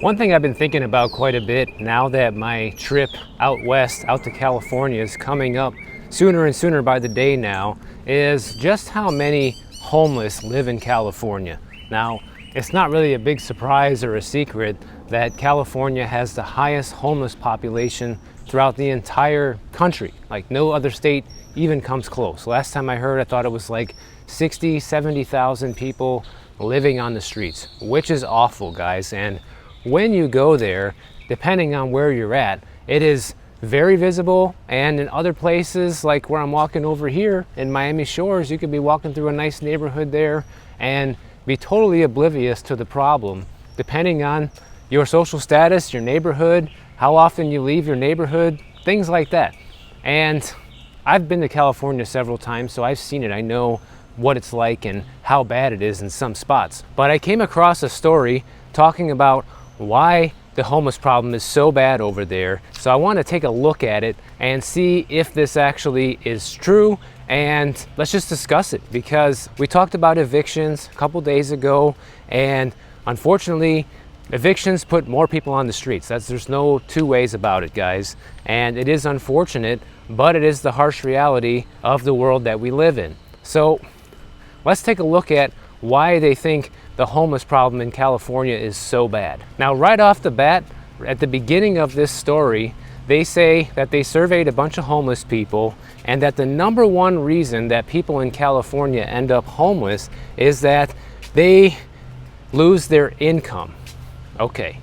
One thing I've been thinking about quite a bit now that my trip out west, out to California, is coming up sooner and sooner by the day now, is just how many homeless live in California. Now, it's not really a big surprise or a secret that California has the highest homeless population throughout the entire country. Like no other state even comes close. Last time I heard, I thought it was like 60, 70,000 people living on the streets, which is awful, guys. And when you go there, depending on where you're at, it is very visible. And in other places, like where I'm walking over here in Miami Shores, you could be walking through a nice neighborhood there and be totally oblivious to the problem, depending on your social status, your neighborhood, how often you leave your neighborhood, things like that. And I've been to California several times, so I've seen it. I know what it's like and how bad it is in some spots. But I came across a story talking about why the homeless problem is so bad over there. So I want to take a look at it and see if this actually is true, and let's just discuss it, because we talked about evictions a couple days ago, and unfortunately evictions put more people on the streets. There's no two ways about it, guys, and it is unfortunate, but it is the harsh reality of the world that we live in. So let's take a look at why they think the homeless problem in California is so bad. Now, right off the bat, at the beginning of this story, they say that they surveyed a bunch of homeless people and that the number one reason that people in California end up homeless is that they lose their income. Okay,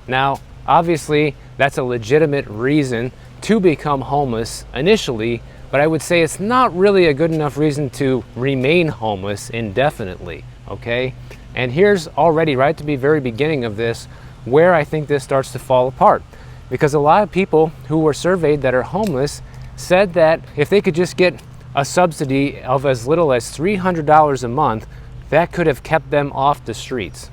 now obviously that's a legitimate reason to become homeless initially, but I would say it's not really a good enough reason to remain homeless indefinitely, okay? And here's already right at the very beginning of this where I think this starts to fall apart. Because a lot of people who were surveyed that are homeless said that if they could just get a subsidy of as little as $300 a month, that could have kept them off the streets.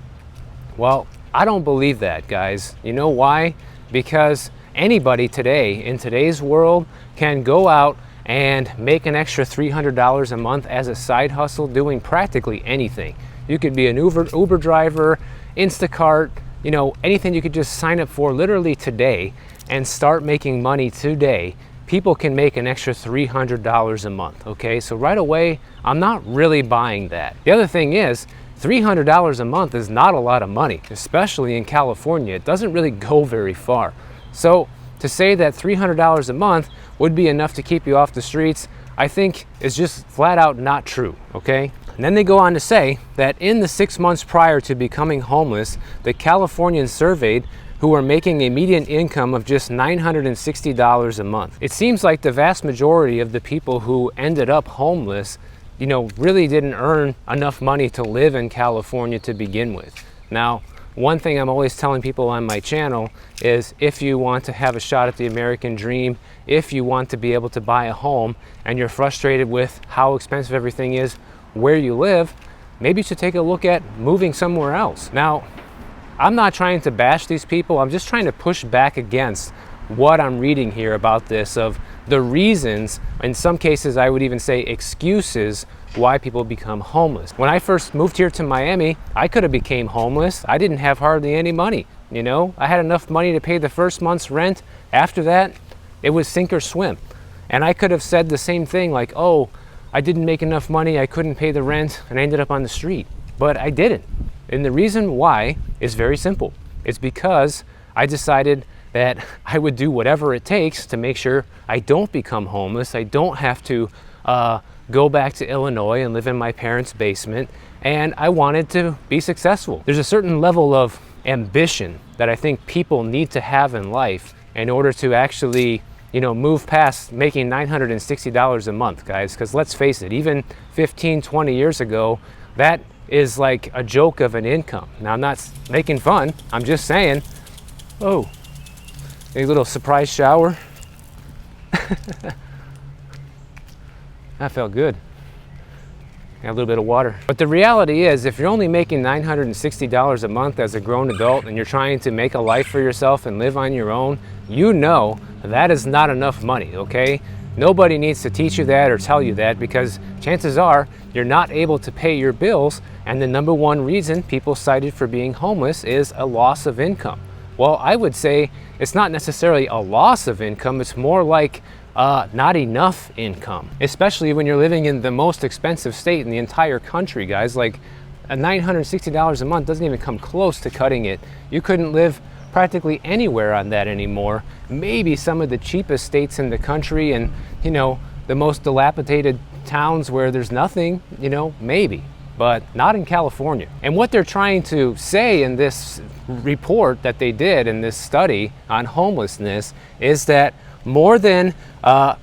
Well, I don't believe that, guys. You know why? Because anybody today, in today's world, can go out and make an extra $300 a month as a side hustle doing practically anything. You could be an Uber driver, Instacart, you know, anything you could just sign up for literally today and start making money today. People can make an extra $300 a month, okay? So right away, I'm not really buying that. The other thing is, $300 a month is not a lot of money, especially in California. It doesn't really go very far. So to say that $300 a month would be enough to keep you off the streets, I think is just flat out not true, okay? And then they go on to say that in the 6 months prior to becoming homeless, the Californians surveyed who were making a median income of just $960 a month. It seems like the vast majority of the people who ended up homeless, you know, really didn't earn enough money to live in California to begin with. Now, one thing I'm always telling people on my channel is if you want to have a shot at the American dream, if you want to be able to buy a home and you're frustrated with how expensive everything is where you live, maybe you should take a look at moving somewhere else. Now, I'm not trying to bash these people. I'm just trying to push back against what I'm reading here about this, of the reasons, in some cases I would even say excuses, why people become homeless. When I first moved here to Miami, I could have became homeless. I didn't have hardly any money, you know? I had enough money to pay the first month's rent. After that, it was sink or swim. And I could have said the same thing, like, oh, I didn't make enough money, I couldn't pay the rent, and I ended up on the street. But I didn't. And the reason why is very simple. It's because I decided that I would do whatever it takes to make sure I don't become homeless. I don't have to go back to Illinois and live in my parents' basement, and I wanted to be successful. There's a certain level of ambition that I think people need to have in life in order to actually, you know, move past making $960 a month, guys, because let's face it, even 15, 20 years ago, that is like a joke of an income. Now, I'm not making fun, I'm just saying, oh, a little surprise shower. That felt good. Got a little bit of water. But the reality is, if you're only making $960 a month as a grown adult and you're trying to make a life for yourself and live on your own, you know that is not enough money, okay? Nobody needs to teach you that or tell you that, because chances are you're not able to pay your bills, and the number one reason people cited for being homeless is a loss of income. Well, I would say it's not necessarily a loss of income, it's more like not enough income, especially when you're living in the most expensive state in the entire country, guys. Like $960 a month doesn't even come close to cutting it. You couldn't live practically anywhere on that anymore. Maybe some of the cheapest states in the country, and the most dilapidated towns where there's nothing, maybe, but not in California. And what they're trying to say in this report that they did in this study on homelessness is that more than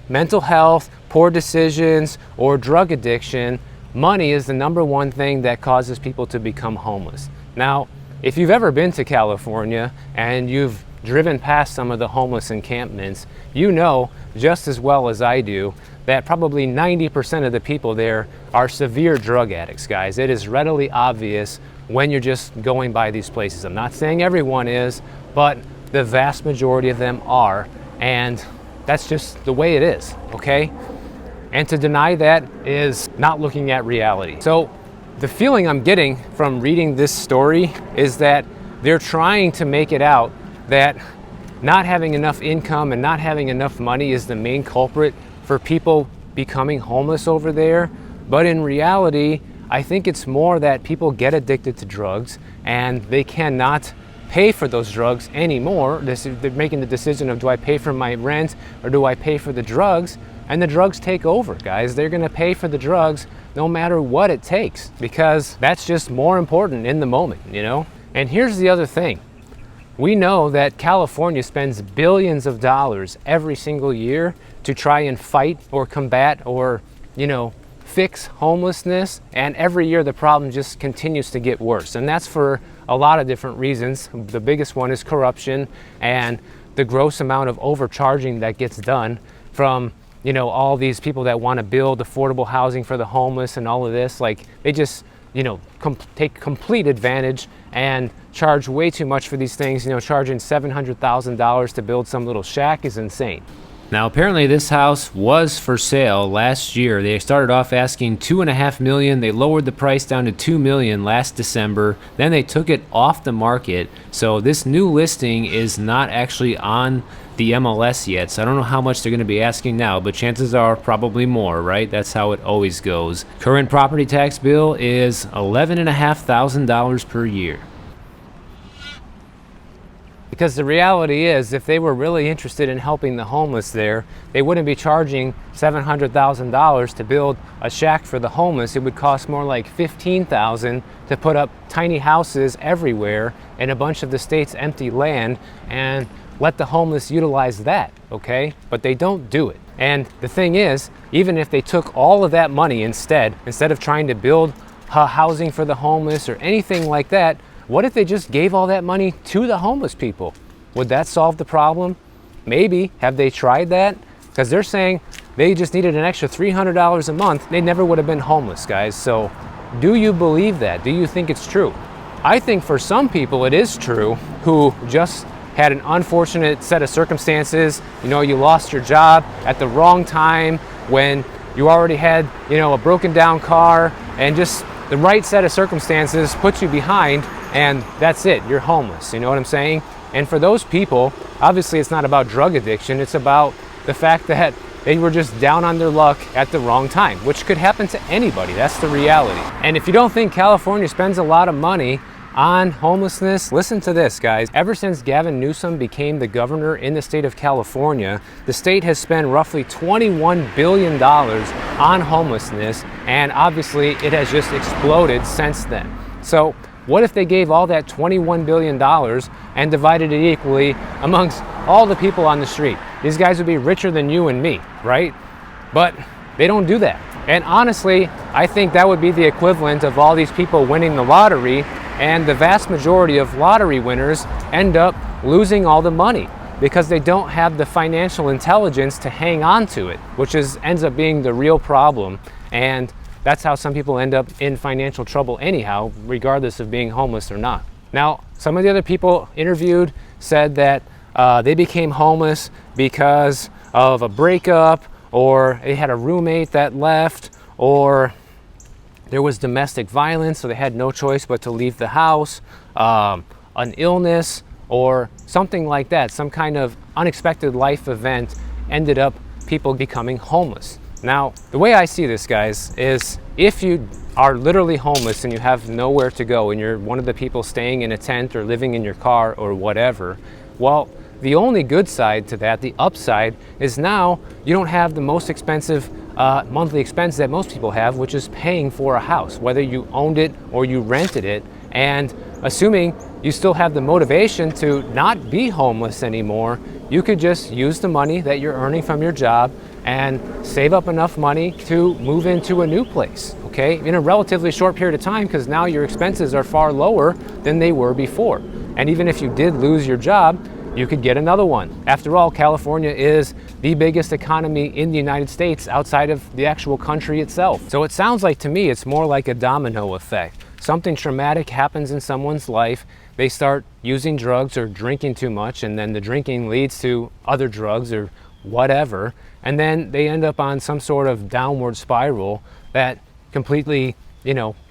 mental health, poor decisions, or drug addiction, money is the number one thing that causes people to become homeless. Now, if you've ever been to California and you've driven past some of the homeless encampments, you know just as well as I do that probably 90% of the people there are severe drug addicts, guys. It is readily obvious when you're just going by these places. I'm not saying everyone is, but the vast majority of them are, and that's just the way it is, okay? And to deny that is not looking at reality. So the feeling I'm getting from reading this story is that they're trying to make it out that not having enough income and not having enough money is the main culprit for people becoming homeless over there. But in reality, I think it's more that people get addicted to drugs and they cannot pay for those drugs anymore. They're making the decision of, do I pay for my rent or do I pay for the drugs? And the drugs take over, guys. They're gonna pay for the drugs no matter what it takes, because that's just more important in the moment, And here's the other thing. We know that California spends billions of dollars every single year to try and fight or combat or, fix homelessness. And every year the problem just continues to get worse. And that's for a lot of different reasons. The biggest one is corruption and the gross amount of overcharging that gets done from, all these people that want to build affordable housing for the homeless and all of this. Like, they just, take complete advantage and charge way too much for these things. Charging $700,000 to build some little shack is insane. Now, apparently this house was for sale last year. They started off asking $2.5 million. They lowered the price down to $2 million last December. Then they took it off the market. So this new listing is not actually on the MLS yet. So I don't know how much they're going to be asking now, but chances are probably more, right? That's how it always goes. Current property tax bill is $11,500 per year. Because the reality is, if they were really interested in helping the homeless there, they wouldn't be charging $700,000 to build a shack for the homeless. It would cost more like $15,000 to put up tiny houses everywhere in a bunch of the state's empty land and let the homeless utilize that, okay? But they don't do it. And the thing is, even if they took all of that money instead of trying to build housing for the homeless or anything like that, what if they just gave all that money to the homeless people? Would that solve the problem? Maybe. Have they tried that? Because they're saying they just needed an extra $300 a month. They never would have been homeless, guys. So do you believe that? Do you think it's true? I think for some people it is true, who just had an unfortunate set of circumstances. You lost your job at the wrong time when you already had, a broken down car, and just the right set of circumstances puts you behind, and that's it, you're homeless. You know what I'm saying? And for those people, obviously it's not about drug addiction, it's about the fact that they were just down on their luck at the wrong time, which could happen to anybody. That's the reality. And if you don't think California spends a lot of money on homelessness, listen to this, guys. Ever since Gavin Newsom became the governor in the state of California, the state has spent roughly $21 billion on homelessness, and obviously it has just exploded since then. So what if they gave all that $21 billion and divided it equally amongst all the people on the street? These guys would be richer than you and me, right? But they don't do that. And honestly, I think that would be the equivalent of all these people winning the lottery, and the vast majority of lottery winners end up losing all the money because they don't have the financial intelligence to hang on to it, which ends up being the real problem. And that's how some people end up in financial trouble anyhow, regardless of being homeless or not. Now, some of the other people interviewed said that they became homeless because of a breakup or they had a roommate that left, or there was domestic violence, so they had no choice but to leave the house, an illness, or something like that. Some kind of unexpected life event ended up people becoming homeless. Now, the way I see this, guys, is if you are literally homeless and you have nowhere to go and you're one of the people staying in a tent or living in your car or whatever, well, the only good side to that, the upside, is now you don't have the most expensive monthly expense that most people have, which is paying for a house, whether you owned it or you rented it. And assuming you still have the motivation to not be homeless anymore, you could just use the money that you're earning from your job and save up enough money to move into a new place, okay? In a relatively short period of time, because now your expenses are far lower than they were before. And even if you did lose your job, you could get another one. After all, California is the biggest economy in the United States outside of the actual country itself. So it sounds like to me it's more like a domino effect. Something traumatic happens in someone's life, they start using drugs or drinking too much, and then the drinking leads to other drugs or whatever, and then they end up on some sort of downward spiral that completely,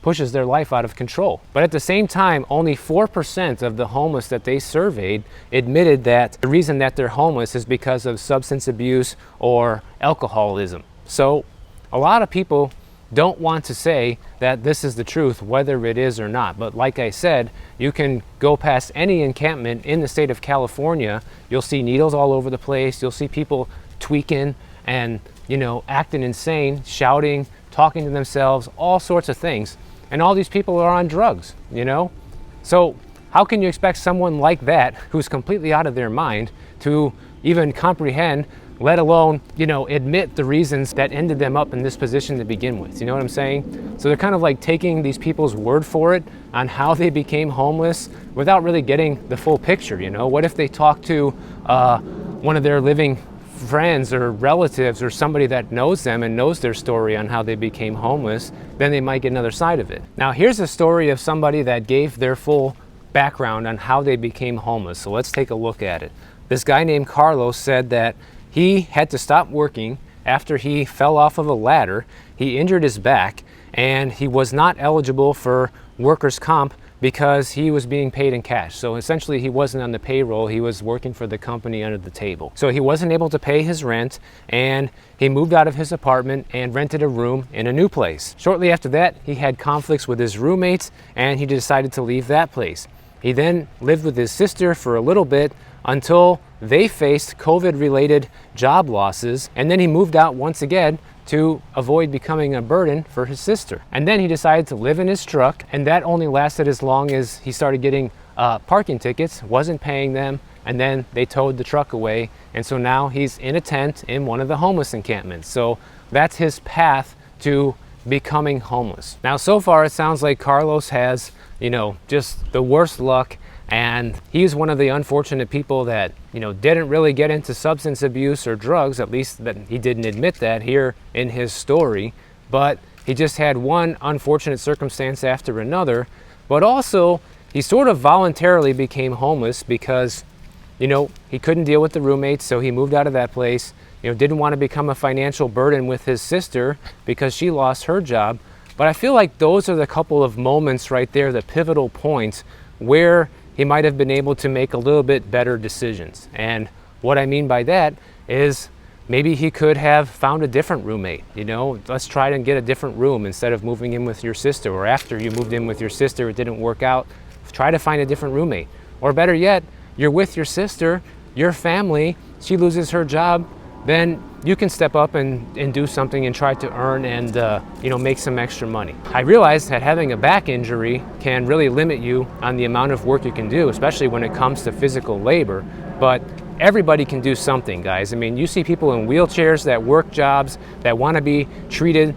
pushes their life out of control. But at the same time, only 4% of the homeless that they surveyed admitted that the reason that they're homeless is because of substance abuse or alcoholism. So a lot of people don't want to say that this is the truth, whether it is or not. But like I said, you can go past any encampment in the state of California, you'll see needles all over the place, you'll see people tweaking and, acting insane, shouting, talking to themselves, all sorts of things. And all these people are on drugs, So how can you expect someone like that, who's completely out of their mind, to even comprehend, let alone, admit the reasons that ended them up in this position to begin with? You know what I'm saying? So they're kind of like taking these people's word for it on how they became homeless without really getting the full picture, What if they talk to one of their living friends or relatives or somebody that knows them and knows their story on how they became homeless? Then they might get another side of it. Now, here's a story of somebody that gave their full background on how they became homeless. So let's take a look at it. This guy named Carlos said that he had to stop working after he fell off of a ladder. He injured his back and he was not eligible for workers' comp because he was being paid in cash. So essentially he wasn't on the payroll, he was working for the company under the table. So he wasn't able to pay his rent, and he moved out of his apartment and rented a room in a new place. Shortly after that, he had conflicts with his roommates and he decided to leave that place. He then lived with his sister for a little bit until they faced COVID-related job losses, and then he moved out once again to avoid becoming a burden for his sister. And then he decided to live in his truck, and that only lasted as long as he started getting parking tickets, wasn't paying them, and then they towed the truck away. And so now he's in a tent in one of the homeless encampments. So that's his path to becoming homeless. Now, so far it sounds like Carlos has, just the worst luck, and he's one of the unfortunate people that, didn't really get into substance abuse or drugs, at least that he didn't admit that here in his story, but he just had one unfortunate circumstance after another. But also, he sort of voluntarily became homeless because, he couldn't deal with the roommates, so he moved out of that place. Didn't want to become a financial burden with his sister because she lost her job. But I feel like those are the couple of moments right there, the pivotal points where he might have been able to make a little bit better decisions. And what I mean by that is maybe he could have found a different roommate. Let's try and get a different room instead of moving in with your sister, or after you moved in with your sister, it didn't work out, try to find a different roommate. Or better yet, you're with your sister, your family, she loses her job, then you can step up and do something and try to earn and make some extra money. I realize that having a back injury can really limit you on the amount of work you can do, especially when it comes to physical labor, but everybody can do something, guys. I mean, you see people in wheelchairs that work jobs that want to be treated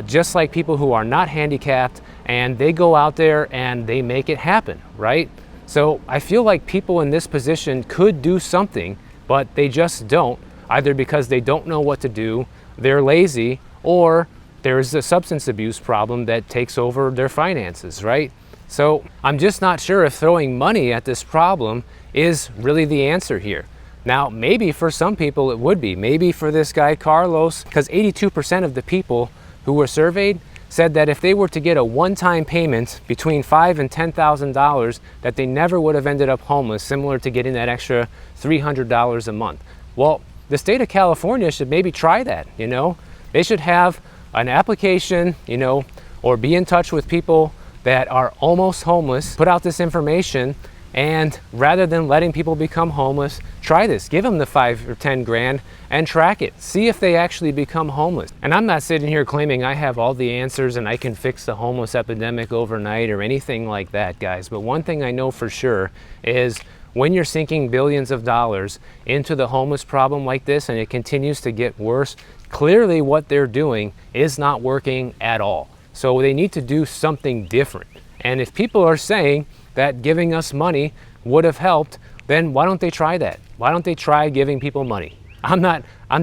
just like people who are not handicapped, and they go out there and they make it happen, right? So I feel like people in this position could do something, but they just don't, either because they don't know what to do, they're lazy, or there's a substance abuse problem that takes over their finances, right? So I'm just not sure if throwing money at this problem is really the answer here. Now, maybe for some people it would be. Maybe for this guy, Carlos, because 82% of the people who were surveyed said that if they were to get a one-time payment between $5,000 and $10,000, that they never would have ended up homeless, similar to getting that extra $300 a month. Well, the state of California should maybe try that, you know? They should have an application, you know, or be in touch with people that are almost homeless, put out this information, and rather than letting people become homeless, try this. Give them the 5 or 10 grand and track it. See if they actually become homeless. And I'm not sitting here claiming I have all the answers and I can fix the homeless epidemic overnight or anything like that, guys. But one thing I know for sure is when you're sinking billions of dollars into the homeless problem like this and it continues to get worse, clearly what they're doing is not working at all. So they need to do something different. And if people are saying that giving us money would have helped, then why don't they try that? Why don't they try giving people money? I'm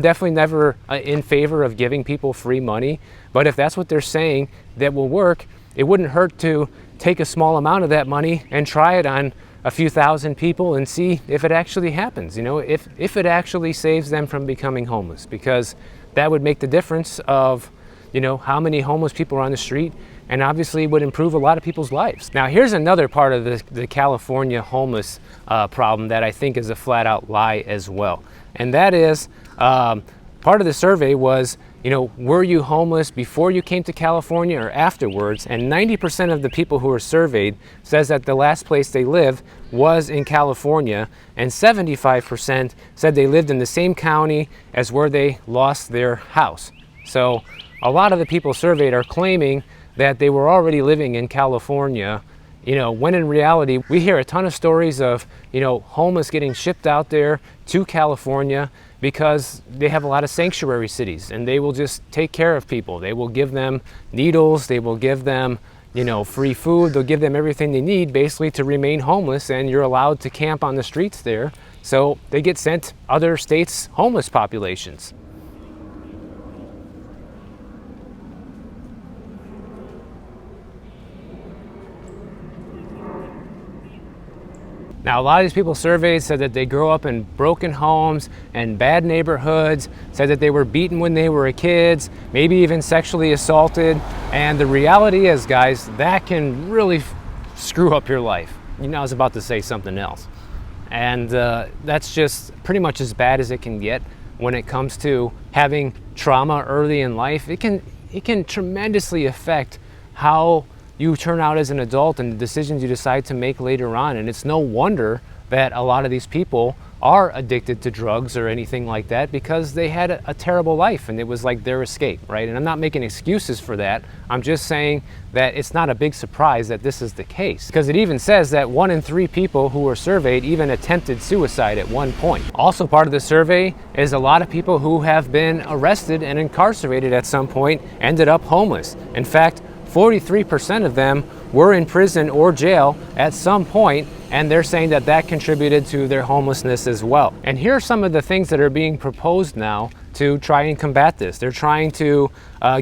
definitely never in favor of giving people free money, but if that's what they're saying that will work, it wouldn't hurt to take a small amount of that money and try it on a few thousand people and see if it actually happens, you know, if it actually saves them from becoming homeless, because that would make the difference of, you know, how many homeless people are on the street, and obviously would improve a lot of people's lives. Now, here's another part of the California homeless problem that I think is a flat out lie as well. And that is, part of the survey was, you know, were you homeless before you came to California or afterwards? And 90% of the people who were surveyed says that the last place they lived was in California, and 75% said they lived in the same county as where they lost their house. So a lot of the people surveyed are claiming that they were already living in California, you know, when in reality, we hear a ton of stories of, you know, homeless getting shipped out there to California because they have a lot of sanctuary cities and they will just take care of people. They will give them needles, they will give them, you know, free food, they'll give them everything they need basically to remain homeless, and you're allowed to camp on the streets there. So they get sent other states' homeless populations. Now, a lot of these people surveyed said that they grew up in broken homes and bad neighborhoods, said that they were beaten when they were kids, maybe even sexually assaulted. And the reality is, guys, that can really screw up your life. You know, I was about to say something else. And that's just pretty much as bad as it can get when it comes to having trauma early in life. It can tremendously affect how you turn out as an adult and the decisions you decide to make later on. And it's no wonder that a lot of these people are addicted to drugs or anything like that, because they had a terrible life and it was like their escape, right? And I'm not making excuses for that. I'm just saying that it's not a big surprise that this is the case, because it even says that 1 in 3 people who were surveyed even attempted suicide at one point. Also part of the survey is a lot of people who have been arrested and incarcerated at some point ended up homeless. In fact, 43% of them were in prison or jail at some point, and they're saying that that contributed to their homelessness as well. And here are some of the things that are being proposed now to try and combat this. They're trying to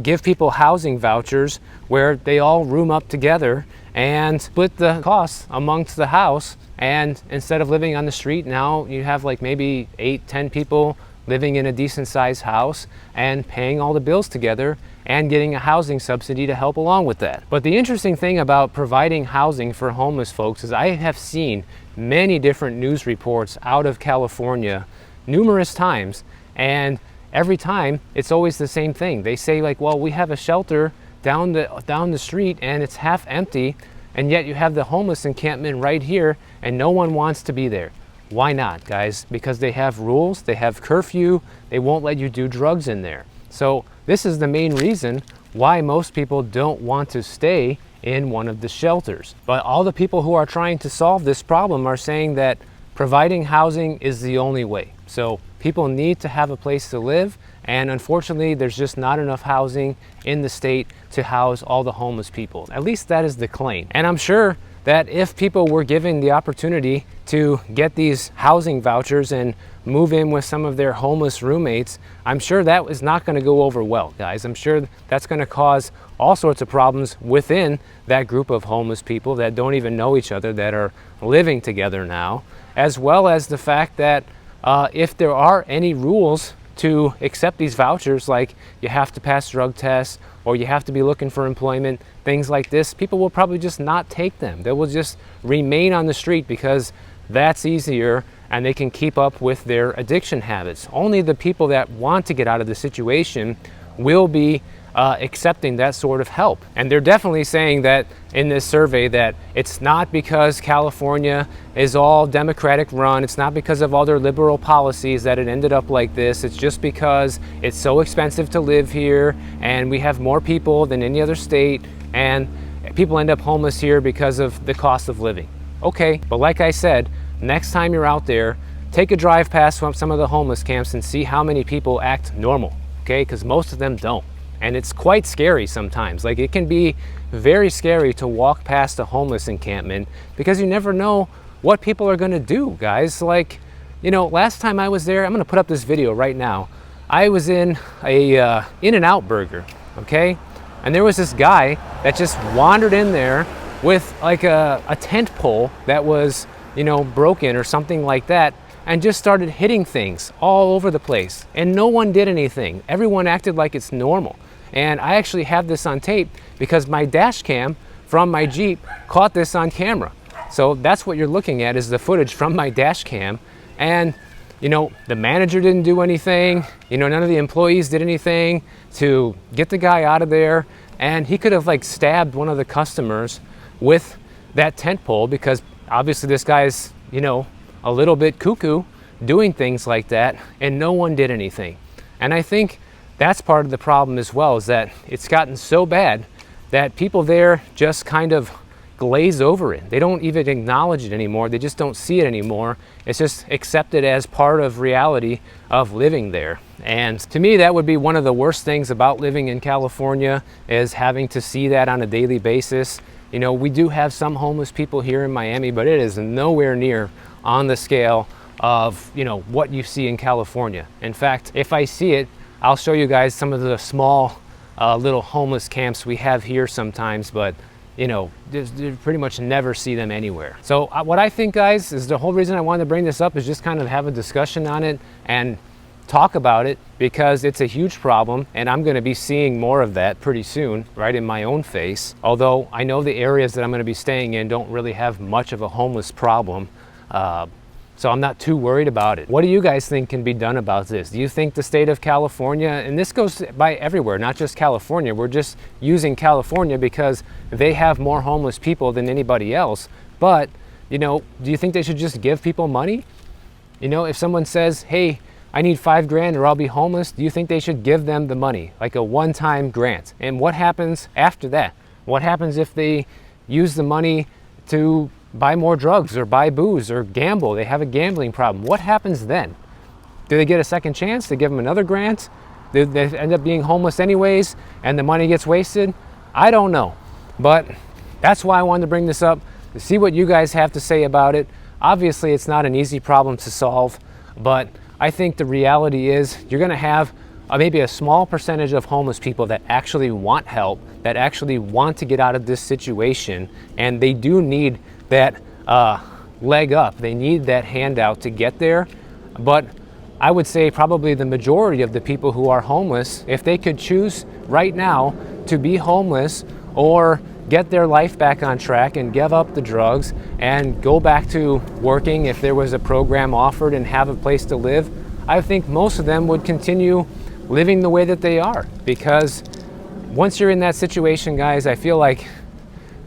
give people housing vouchers where they all room up together and split the costs amongst the house. And instead of living on the street, now you have like maybe 8-10 people living in a decent sized house and paying all the bills together and getting a housing subsidy to help along with that. But the interesting thing about providing housing for homeless folks is I have seen many different news reports out of California numerous times, and every time it's always the same thing. They say like, well, we have a shelter down the street and it's half empty, and yet you have the homeless encampment right here and no one wants to be there. Why not, guys? Because they have rules, they have curfew, they won't let you do drugs in there. So this is the main reason why most people don't want to stay in one of the shelters. But all the people who are trying to solve this problem are saying that providing housing is the only way. So people need to have a place to live, and unfortunately there's just not enough housing in the state to house all the homeless people. At least that is the claim. And I'm sure that if people were given the opportunity to get these housing vouchers and move in with some of their homeless roommates, I'm sure that is not going to go over well, guys. I'm sure that's going to cause all sorts of problems within that group of homeless people that don't even know each other, that are living together now, as well as the fact that if there are any rules to accept these vouchers, like you have to pass drug tests or you have to be looking for employment, things like this, people will probably just not take them. They will just remain on the street because that's easier and they can keep up with their addiction habits. Only the people that want to get out of the situation will be accepting that sort of help. And they're definitely saying that in this survey that it's not because California is all Democratic run, it's not because of all their liberal policies that it ended up like this, it's just because it's so expensive to live here and we have more people than any other state and people end up homeless here because of the cost of living. Okay, but like I said, next time you're out there, take a drive past some of the homeless camps and see how many people act normal, okay? Because most of them don't. And it's quite scary sometimes. Like, it can be very scary to walk past a homeless encampment because you never know what people are gonna do, guys. Like, you know, last time I was there, I'm gonna put up this video right now. I was in a In-N-Out burger, okay? And there was this guy that just wandered in there with like a tent pole that was, you know, broken or something like that, and just started hitting things all over the place. And no one did anything. Everyone acted like it's normal. And I actually have this on tape because my dash cam from my Jeep caught this on camera. So that's what you're looking at, is the footage from my dash cam. And, you know, the manager didn't do anything. You know, none of the employees did anything to get the guy out of there. And he could have like stabbed one of the customers with that tent pole because obviously this guy's, you know, a little bit cuckoo doing things like that, and no one did anything. And I think that's part of the problem as well, is that it's gotten so bad that people there just kind of glaze over it. They don't even acknowledge it anymore. They just don't see it anymore. It's just accepted as part of reality of living there. And to me, that would be one of the worst things about living in California, is having to see that on a daily basis. You know, we do have some homeless people here in Miami, but it is nowhere near on the scale of, you know, what you see in California. In fact, if I see it, I'll show you guys some of the small little homeless camps we have here sometimes, but you know, you pretty much never see them anywhere. So what I think, guys, is the whole reason I wanted to bring this up is just kind of have a discussion on it and talk about it, because it's a huge problem and I'm going to be seeing more of that pretty soon, right in my own face. Although I know the areas that I'm going to be staying in don't really have much of a homeless problem. So I'm not too worried about it. What do you guys think can be done about this? Do you think the state of California, and this goes by everywhere, not just California, we're just using California because they have more homeless people than anybody else, but, you know, do you think they should just give people money? You know, if someone says, hey, I need $5 grand or I'll be homeless, do you think they should give them the money, like a one-time grant? And what happens after that? What happens if they use the money to buy more drugs or buy booze or gamble? They have a gambling problem. What happens then? Do they get a second chance? They give them another grant? Do they end up being homeless anyways and the money gets wasted? I don't know. But that's why I wanted to bring this up, to see what you guys have to say about it. Obviously, it's not an easy problem to solve, but I think the reality is you're going to have maybe a small percentage of homeless people that actually want help, that actually want to get out of this situation, and they do need that leg up. They need that handout to get there. But I would say probably the majority of the people who are homeless, if they could choose right now to be homeless or get their life back on track and give up the drugs and go back to working if there was a program offered and have a place to live, I think most of them would continue living the way that they are. Because once you're in that situation, guys, I feel like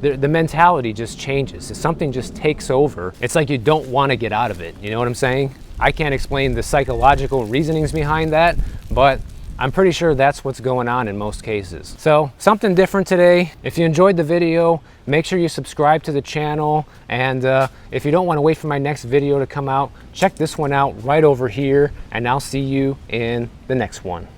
the mentality just changes. Something just takes over. It's like you don't want to get out of it. You know what I'm saying? I can't explain the psychological reasonings behind that, but I'm pretty sure that's what's going on in most cases. So something different today. If you enjoyed the video, make sure you subscribe to the channel. And if you don't want to wait for my next video to come out, check this one out right over here, and I'll see you in the next one.